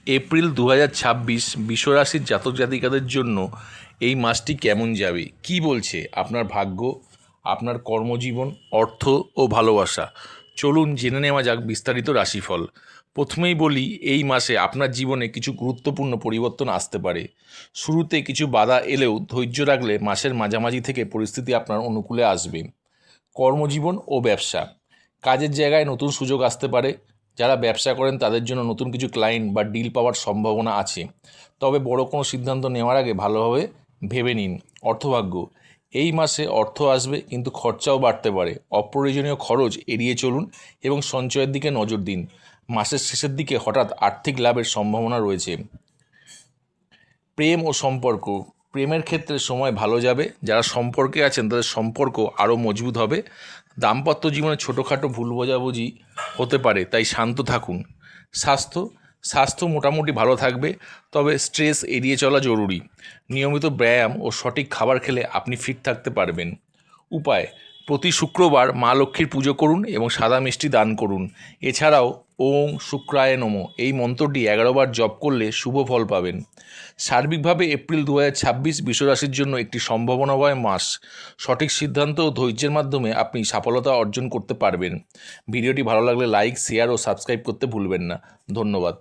April 2026 বিশ্বরাশির জাতক জাতিকাদের জন্য এই মাসটি কেমন যাবে, কি বলছে আপনার ভাগ্য, আপনার কর্মজীবন, অর্থ ও ভালোবাসা। চলুন জেনে নেওয়া যাক বিস্তারিত রাশিফল। প্রথমেই বলি, এই মাসে আপনার জীবনে কিছু গুরুত্বপূর্ণ পরিবর্তন আসতে পারে। শুরুতে কিছু বাধা এলেও ধৈর্য রাখলে মাসের মাঝামাঝি থেকে পরিস্থিতি আপনার অনুকূলে আসবে। কর্মজীবন ও ব্যবসা, কাজের জায়গায় নতুন সুযোগ আসতে পারে। যারা ব্যবসা করেন তাদের জন্য নতুন কিছু ক্লায়েন্ট বা ডিল পাওয়ার সম্ভাবনা আছে, তবে বড় কোনো সিদ্ধান্ত নেওয়ার আগে ভালোভাবে ভেবে নিন। অর্থভাগ্য, এই মাসে অর্থ আসবে কিন্তু খরচাও বাড়তে পারে। অপ্রয়োজনীয় খরচ এড়িয়ে চলুন এবং সঞ্চয়ের দিকে নজর দিন। মাসের শেষের দিকে হঠাৎ আর্থিক লাভের সম্ভাবনা রয়েছে। প্রেম ও সম্পর্ক, প্রেমের ক্ষেত্রে সময় ভালো যাবে। যারা সম্পর্কে আছেন তাদের সম্পর্ক আরও মজবুত হবে। দাম্পত্য জীবনে ছোটোখাটো ভুল বোঝাবুঝি হতে পারে, তাই শান্ত থাকুন। স্বাস্থ্য মোটামুটি ভালো থাকবে, তবে স্ট্রেস এড়িয়ে চলা জরুরি। নিয়মিত ব্যায়াম ও সঠিক খাবার খেলে আপনি ফিট থাকতে পারবেন। উপায়, প্রতি শুক্রবার মা লক্ষ্মীর পুজো করুন এবং সাদা মিষ্টি দান করুন। এছাড়াও ওং শুক্রায় নমঃ এই মন্ত্রটি 11 বার জপ করলে শুভ ফল পাবেন। সার্বিকভাবে এপ্রিল 2026 বিশ্বরাশির জন্য একটি সম্ভাবনাময় মাস। সঠিক সিদ্ধান্ত ও ধৈর্যের মাধ্যমে আপনি সফলতা অর্জন করতে পারবেন। ভিডিওটি ভালো লাগলে লাইক, শেয়ার ও সাবস্ক্রাইব করতে ভুলবেন না। ধন্যবাদ।